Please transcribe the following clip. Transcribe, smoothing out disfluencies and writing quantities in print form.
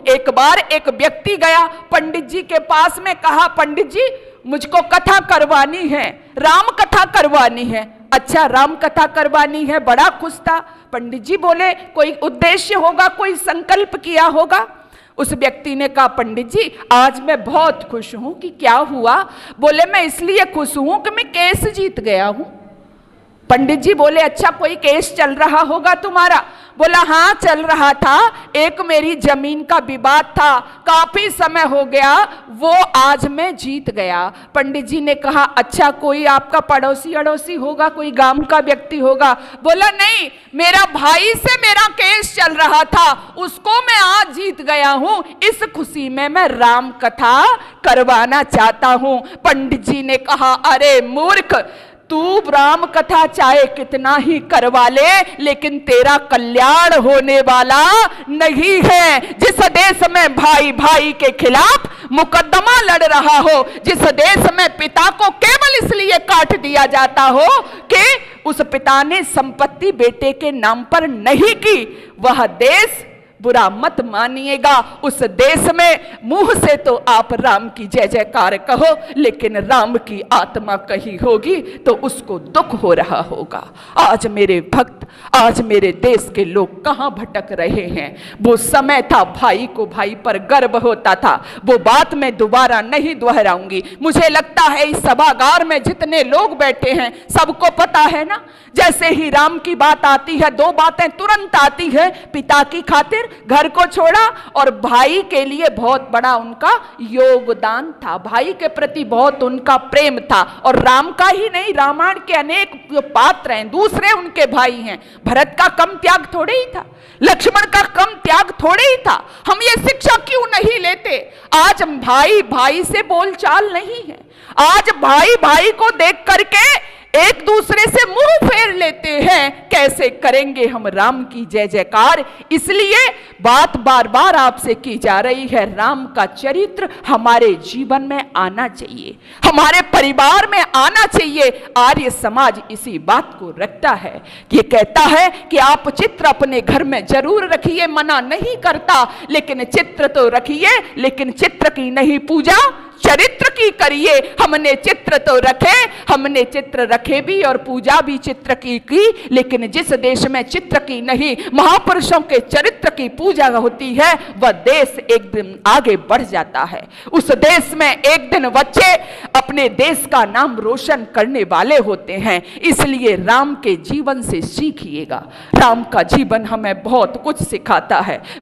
एक बार एक व्यक्ति गया पंडित जी के पास में, कहा पंडित जी मुझको कथा करवानी है, राम कथा करवानी है। अच्छा राम कथा करवानी है, बड़ा खुश था। पंडित जी बोले कोई उद्देश्य होगा, कोई संकल्प किया होगा। उस व्यक्ति ने कहा पंडित जी आज मैं बहुत खुश हूं। कि क्या हुआ? बोले मैं इसलिए खुश हूं कि मैं केस जीत गया हूं। पंडित जी बोले अच्छा कोई केस चल रहा होगा तुम्हारा? बोला हाँ चल रहा था, एक मेरी जमीन का विवाद था, काफी समय हो गया, वो आज मैं जीत गया। पंडित जी ने कहा अच्छा कोई आपका पड़ोसी अड़ोसी होगा, कोई गांव का व्यक्ति होगा? बोला नहीं, मेरा भाई से मेरा केस चल रहा था, उसको मैं आज जीत गया हूं, इस खुशी में मैं राम कथा करवाना चाहता हूं। पंडित जी ने कहा अरे मूर्ख, तू राम कथा चाहे कितना ही करवा ले, लेकिन तेरा कल्याण होने वाला नहीं है। जिस देश में भाई भाई के खिलाफ मुकदमा लड़ रहा हो, जिस देश में पिता को केवल इसलिए काट दिया जाता हो कि उस पिता ने संपत्ति बेटे के नाम पर नहीं की, वह देश बुरा मत मानिएगा। उस देश में मुंह से तो आप राम की जय जयकार कहो, लेकिन राम की आत्मा कही होगी तो उसको दुख हो रहा होगा। आज मेरे भक्त, आज मेरे देश के लोग कहां भटक रहे हैं। वो समय था भाई को भाई पर गर्व होता था, वो बात मैं दोबारा नहीं दोहराऊंगी। मुझे लगता है इस सभागार में जितने लोग बैठे हैं सबको पता है ना, जैसे ही राम की बात आती है दो बातें तुरंत आती है। पिता की खातिर घर को छोड़ा और भाई के लिए बहुत बड़ा उनका योगदान था, भाई के प्रति बहुत उनका प्रेम था। और राम का ही नहीं, रामायण के अनेक जो पात्र हैं दूसरे उनके भाई हैं। भरत का कम त्याग थोड़े ही था, लक्ष्मण का कम त्याग थोड़े ही था। हम ये शिक्षा क्यों नहीं लेते? आज भाई भाई से बोलचाल नहीं है, आज भाई भाई को देख करके एक दूसरे से मुंह फेर लेते हैं। कैसे करेंगे हम राम की जय जयकार? इसलिए बात बार बार आपसे की जा रही है, राम का चरित्र हमारे जीवन में आना चाहिए, हमारे परिवार में आना चाहिए। आर्य समाज इसी बात को रखता है, ये कहता है कि आप चित्र अपने घर में जरूर रखिए, मना नहीं करता, लेकिन चित्र तो रखिए, लेकिन चित्र की नहीं पूजा चरित्र की करिए। हमने चित्र तो रखे, हमने चित्र रखे भी और पूजा भी चित्र की, लेकिन जिस देश में चित्र की नहीं, महापुरुषों के चरित्र की पूजा होती है, वह देश एक दिन आगे बढ़ जाता है। उस देश में एक दिन बच्चे अपने देश का नाम रोशन करने वाले होते हैं। इसलिए राम के जीवन से सीखिएगा, राम का जीवन हमें बहुत कुछ सिखाता है।